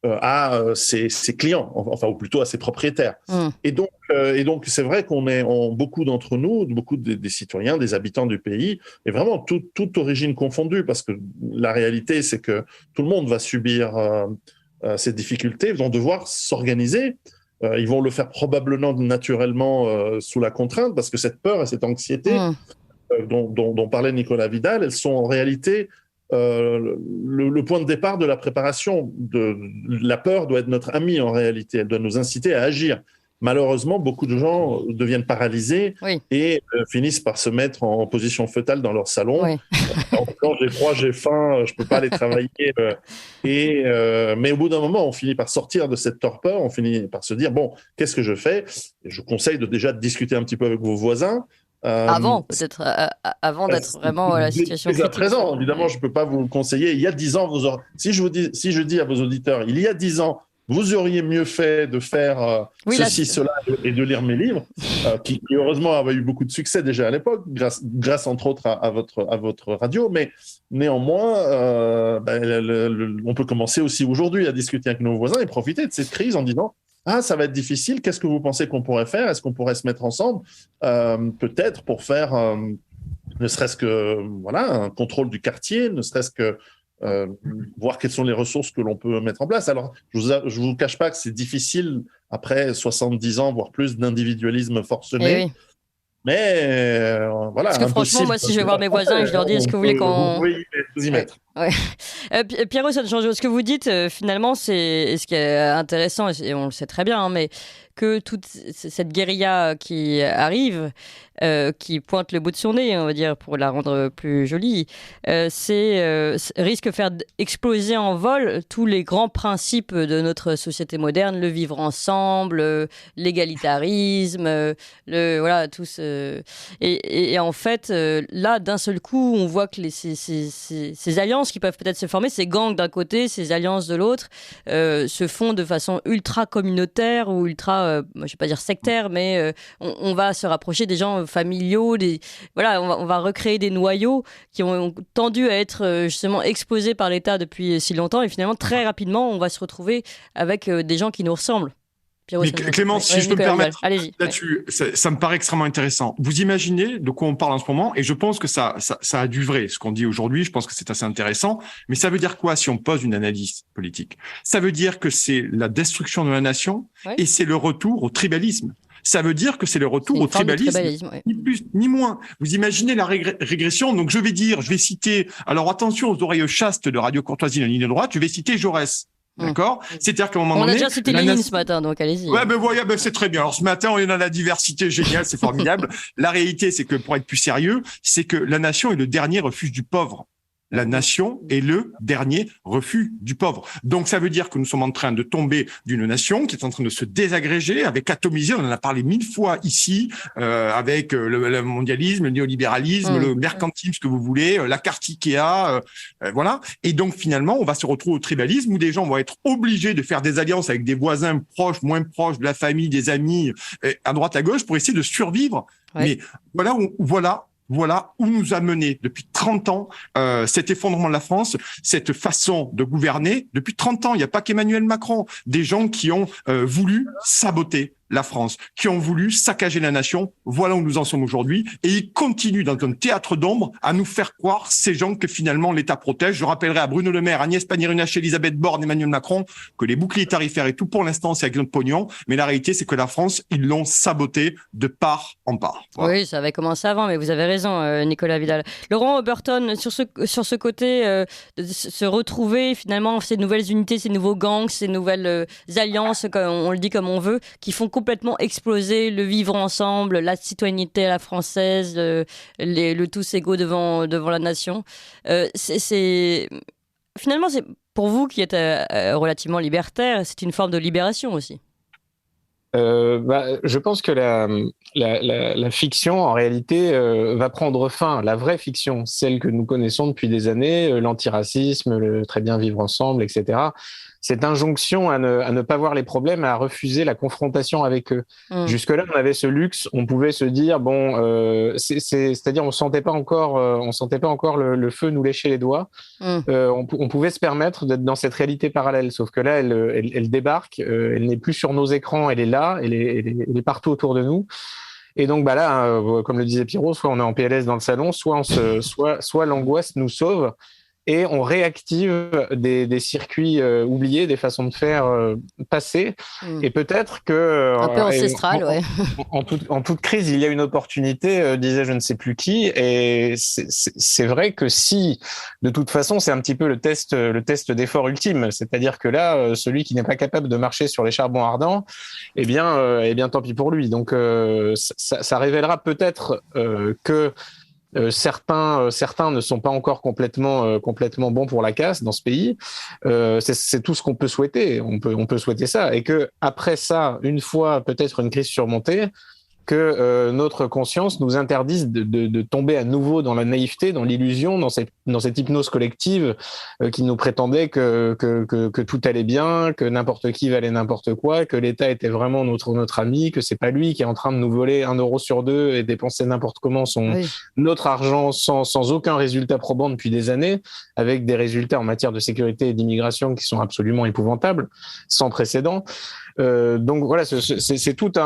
[SPEAKER 12] à ses clients, ou plutôt à ses propriétaires. Et donc, c'est vrai beaucoup d'entre nous, beaucoup des citoyens, des habitants du pays, et vraiment toute origine confondue, parce que la réalité, c'est que tout le monde va subir ces difficultés, vont devoir s'organiser. Ils vont le faire probablement naturellement sous la contrainte, parce que cette peur et cette anxiété dont parlait Nicolas Vidal, elles sont en réalité le point de départ de la préparation. La peur doit être notre amie en réalité, elle doit nous inciter à agir. Malheureusement, beaucoup de gens deviennent paralysés et finissent par se mettre en position fœtale dans leur salon. Quand j'ai froid, j'ai faim, je ne peux pas aller travailler. Mais au bout d'un moment, on finit par sortir de cette torpeur, on finit par se dire, bon, qu'est-ce que je fais? Et je conseille déjà de discuter un petit peu avec vos voisins.
[SPEAKER 1] Avant d'être vraiment la situation critique.
[SPEAKER 12] À présent, évidemment, je ne peux pas vous le conseiller. Il y a 10 ans, si je dis à vos auditeurs, il y a 10 ans, vous auriez mieux fait de faire cela et de lire mes livres, qui heureusement avaient eu beaucoup de succès déjà à l'époque, grâce entre autres à votre radio, mais néanmoins, on peut commencer aussi aujourd'hui à discuter avec nos voisins et profiter de cette crise en disant ça va être difficile, qu'est-ce que vous pensez qu'on pourrait faire? Est-ce qu'on pourrait se mettre ensemble peut-être pour faire ne serait-ce que un contrôle du quartier, ne serait-ce que voir quelles sont les ressources que l'on peut mettre en place. Alors, je vous cache pas que c'est difficile après 70 ans, voire plus, d'individualisme forcené. Mais voilà.
[SPEAKER 1] Parce que franchement, moi, si je vais voir mes voisins et je leur dis, est-ce que vous voulez qu'on...
[SPEAKER 12] Oui, vous y mettre.
[SPEAKER 1] Piero San Giorgio, ce que vous dites, finalement, c'est ce qui est intéressant, et on le sait très bien, mais que toute cette guérilla qui arrive, qui pointe le bout de son nez, on va dire, pour la rendre plus jolie, risque de faire exploser en vol tous les grands principes de notre société moderne, le vivre ensemble, l'égalitarisme, tout ce... Et en fait, là, d'un seul coup, on voit que ces alliances qui peuvent peut-être se former, ces gangs d'un côté, ces alliances de l'autre, se font de façon ultra communautaire ou ultra, je ne vais pas dire sectaire, mais on va se rapprocher des gens familiaux, on va recréer des noyaux qui ont tendu à être justement exposés par l'État depuis si longtemps, et finalement très rapidement on va se retrouver avec des gens qui nous ressemblent.
[SPEAKER 14] Mais Clémence, si je peux me permettre,
[SPEAKER 1] allez-y.
[SPEAKER 14] Là-dessus, ça me paraît extrêmement intéressant. Vous imaginez de quoi on parle en ce moment, et je pense que ça a du vrai, ce qu'on dit aujourd'hui, je pense que c'est assez intéressant, mais ça veut dire quoi si on pose une analyse politique? Ça veut dire que c'est la destruction de la nation, et c'est le retour au tribalisme. Ça veut dire que c'est le retour au tribalisme, ni plus ni moins. Vous imaginez la régression. Donc je vais citer, alors attention aux oreilles chastes de Radio Courtoisie, la ligne droite, je vais citer Jaurès. D'accord. C'est-à-dire qu'à un moment donné,
[SPEAKER 1] on a déjà cité Lénine ce matin, donc allez-y.
[SPEAKER 14] Ouais, c'est très bien. Alors ce matin, on est dans la diversité, génial, c'est formidable. La réalité, c'est que pour être plus sérieux, c'est que la nation est le dernier refuge du pauvre. La nation est le dernier refuge du pauvre. Donc, ça veut dire que nous sommes en train de tomber d'une nation qui est en train de se désagréger, avec atomisé, on en a parlé 1000 fois ici, avec le mondialisme, le néolibéralisme, le mercantilisme, ce que vous voulez, la carte Ikea, voilà. Et donc, finalement, on va se retrouver au tribalisme où des gens vont être obligés de faire des alliances avec des voisins proches, moins proches, de la famille, des amis, à droite, à gauche, pour essayer de survivre. Ouais. Mais voilà où nous a mené depuis 30 ans cet effondrement de la France, cette façon de gouverner. Depuis 30 ans, il n'y a pas qu'Emmanuel Macron. Des gens qui ont voulu saboter la France, qui ont voulu saccager la nation. Voilà où nous en sommes aujourd'hui. Et ils continuent dans un théâtre d'ombre à nous faire croire, ces gens, que finalement l'État protège. Je rappellerai à Bruno Le Maire, Agnès Pannier-Runacher, Elisabeth Borne, Emmanuel Macron, que les boucliers tarifaires et tout, pour l'instant, c'est avec notre pognon. Mais la réalité, c'est que la France, ils l'ont saboté de part en part. Voilà.
[SPEAKER 1] Oui, ça avait commencé avant, mais vous avez raison, Nicolas Vidal. Laurent Burton, sur ce côté, de se retrouver finalement, ces nouvelles unités, ces nouveaux gangs, ces nouvelles alliances, on le dit comme on veut, qui font complètement exploser le vivre ensemble, la citoyenneté à la française, le tous égaux devant la nation. Finalement, c'est pour vous qui êtes relativement libertaire, c'est une forme de libération aussi.
[SPEAKER 13] Je pense que la fiction, en réalité, va prendre fin. La vraie fiction, celle que nous connaissons depuis des années, l'antiracisme, le très bien vivre ensemble, etc. Cette injonction à ne pas voir les problèmes, à refuser la confrontation avec eux. Jusque-là, on avait ce luxe, on pouvait se dire c'est-à-dire on sentait pas encore le feu nous lécher les doigts. On pouvait se permettre d'être dans cette réalité parallèle. Sauf que là, elle débarque, elle n'est plus sur nos écrans, elle est là, elle est partout autour de nous. Et donc là, comme le disait Pierrot, soit on est en PLS dans le salon, soit l'angoisse nous sauve. Et on réactive des circuits oubliés, des façons de faire passées. Et peut-être que...
[SPEAKER 1] un peu ancestral, ouais.
[SPEAKER 13] En toute crise, il y a une opportunité, disait je ne sais plus qui. Et c'est vrai que si, de toute façon, c'est un petit peu le test d'effort ultime. C'est-à-dire que là, celui qui n'est pas capable de marcher sur les charbons ardents, eh bien, tant pis pour lui. Donc, ça révélera peut-être que certains ne sont pas encore complètement bons pour la casse dans ce pays. C'est tout ce qu'on peut souhaiter. On peut souhaiter ça, et que après ça, une fois peut-être une crise surmontée, que notre conscience nous interdise de tomber à nouveau dans la naïveté, dans l'illusion, dans cette hypnose collective qui nous prétendait que tout allait bien, que n'importe qui valait n'importe quoi, que l'État était vraiment notre ami, que c'est pas lui qui est en train de nous voler 1 euro sur 2 et dépenser n'importe comment notre argent sans aucun résultat probant depuis des années, avec des résultats en matière de sécurité et d'immigration qui sont absolument épouvantables, sans précédent. Donc voilà, c'est toute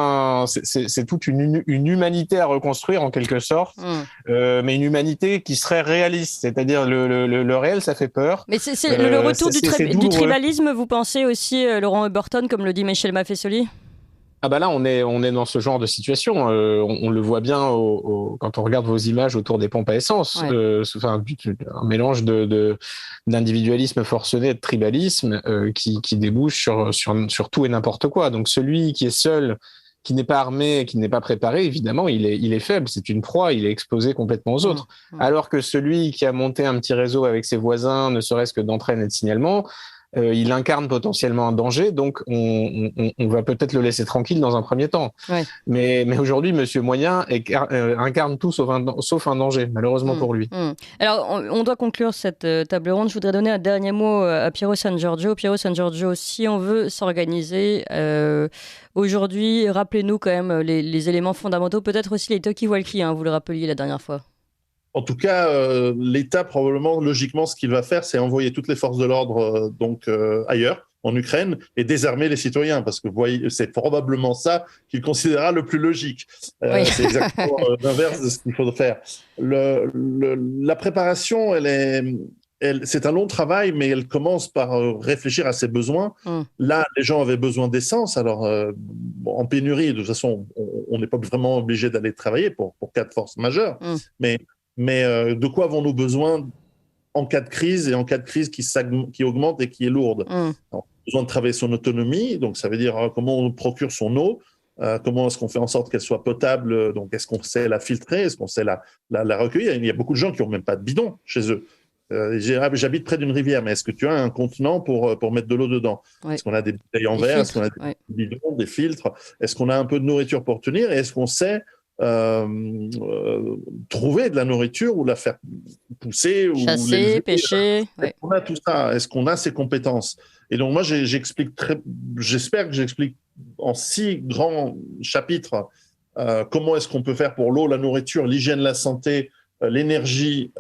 [SPEAKER 13] une humanité à reconstruire en quelque sorte, mais une humanité qui serait réaliste, c'est-à-dire le réel, ça fait peur.
[SPEAKER 1] Mais c'est le retour du tribalisme, vous pensez aussi, Laurent Burton, comme le dit Michel Maffesoli ?
[SPEAKER 13] Ah bah là, on est dans ce genre de situation. On le voit bien quand on regarde vos images autour des pompes à essence. Un mélange d'individualisme forcené et de tribalisme qui débouche sur tout et n'importe quoi. Donc celui qui est seul, qui n'est pas armé, qui n'est pas préparé, évidemment, il est faible. C'est une proie, il est exposé complètement aux autres. Alors que celui qui a monté un petit réseau avec ses voisins, ne serait-ce que d'entraîne et de signalement, il incarne potentiellement un danger, donc on va peut-être le laisser tranquille dans un premier temps. Ouais. Mais aujourd'hui, Monsieur Moyen incarne tout sauf un danger, malheureusement pour lui.
[SPEAKER 1] Alors, on doit conclure cette table ronde. Je voudrais donner un dernier mot à Piero San Giorgio. Piero San Giorgio, si on veut s'organiser aujourd'hui, rappelez-nous quand même les éléments fondamentaux, peut-être aussi les talkie-walkie, vous le rappeliez la dernière fois.
[SPEAKER 12] En tout cas, l'État, probablement, logiquement, ce qu'il va faire, c'est envoyer toutes les forces de l'ordre ailleurs, en Ukraine et désarmer les citoyens, parce que vous voyez, c'est probablement ça qu'il considérera le plus logique.
[SPEAKER 1] Oui.
[SPEAKER 12] C'est exactement l'inverse de ce qu'il faut faire. La préparation, c'est un long travail, mais elle commence par réfléchir à ses besoins. Là, les gens avaient besoin d'essence. Alors, en pénurie, de toute façon, on n'est pas vraiment obligé d'aller travailler pour cas de force majeure. Mais de quoi avons-nous besoin en cas de crise, et en cas de crise qui augmente et qui est lourde? Alors, on a besoin de travailler son autonomie, donc ça veut dire comment on procure son eau, comment est-ce qu'on fait en sorte qu'elle soit potable, donc est-ce qu'on sait la filtrer, est-ce qu'on sait la recueillir? Il y a beaucoup de gens qui n'ont même pas de bidon chez eux. J'habite près d'une rivière, mais est-ce que tu as un contenant pour mettre de l'eau dedans? Est-ce qu'on a des bouteilles en verre? Est-ce qu'on a des bidons, des filtres? Est-ce qu'on a un peu de nourriture pour tenir? Et est-ce qu'on sait trouver de la nourriture ou la faire pousser,
[SPEAKER 1] chasser, pêcher?
[SPEAKER 12] Est-ce qu'on a tout ça? Est-ce qu'on a ces compétences? Et donc moi, j'espère que j'explique en 6 grands chapitres comment est-ce qu'on peut faire pour l'eau, la nourriture, l'hygiène, la santé, l'énergie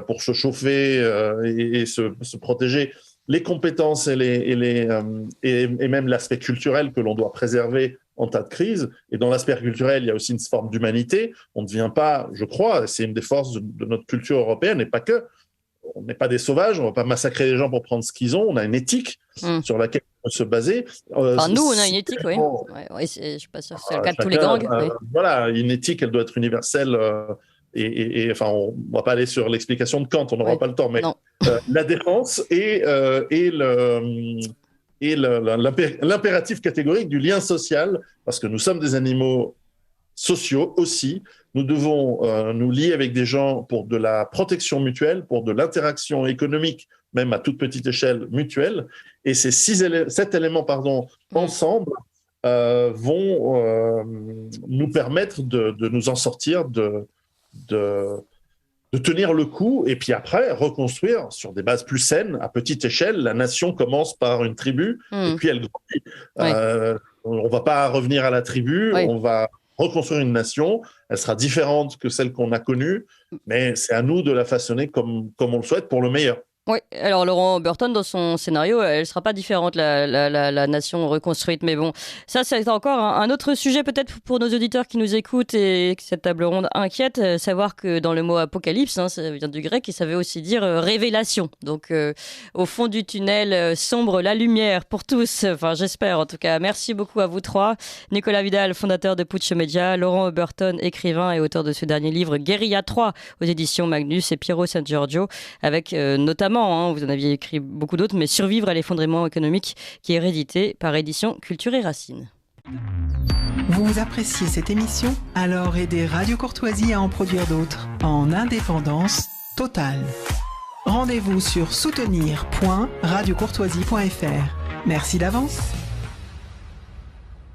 [SPEAKER 12] pour se chauffer et se protéger, les compétences et même l'aspect culturel que l'on doit préserver en tas de crise. Et dans l'aspect culturel, il y a aussi une forme d'humanité. On ne devient pas, je crois, c'est une des forces de notre culture européenne, et pas que. On n'est pas des sauvages, on ne va pas massacrer les gens pour prendre ce qu'ils ont. On a une éthique sur laquelle on peut se baser.
[SPEAKER 1] Nous, on a une éthique, oui. Je ne suis pas sûr que c'est le cas de tous les gangs.
[SPEAKER 12] Voilà, une éthique, elle doit être universelle. Enfin, on ne va pas aller sur l'explication de Kant, on n'aura pas le temps, mais la défense et l'impératif catégorique du lien social, parce que nous sommes des animaux sociaux aussi. Nous devons nous lier avec des gens pour de la protection mutuelle, pour de l'interaction économique, même à toute petite échelle mutuelle. Et ces 7 éléments, ensemble, vont nous permettre de nous en sortir, de tenir le coup, et puis après reconstruire sur des bases plus saines à petite échelle. La nation commence par une tribu et puis elle grandit. On va pas revenir à la tribu, on va reconstruire une nation. Elle sera différente que celle qu'on a connue, mais c'est à nous de la façonner comme on le souhaite pour le meilleur.
[SPEAKER 1] Oui, alors Laurent Burton, dans son scénario, elle ne sera pas différente, la nation reconstruite. Mais bon, ça, c'est encore un autre sujet peut-être pour nos auditeurs qui nous écoutent et que cette table ronde inquiète. Savoir que dans le mot apocalypse, ça vient du grec et ça veut aussi dire révélation. Donc, au fond du tunnel, sombre la lumière pour tous. Enfin, j'espère en tout cas. Merci beaucoup à vous 3. Nicolas Vidal, fondateur de Putsch Média. Laurent Burton, écrivain et auteur de ce dernier livre, Guérilla 3, aux éditions Magnus, et Piero San Giorgio, avec notamment, vous en aviez écrit beaucoup d'autres, mais Survivre à l'effondrement économique, qui est réédité par Éditions Culture et Racines.
[SPEAKER 15] Vous appréciez cette émission? Alors aidez Radio Courtoisie à en produire d'autres, en indépendance totale. Rendez-vous sur soutenir.radiocourtoisie.fr. Merci d'avance.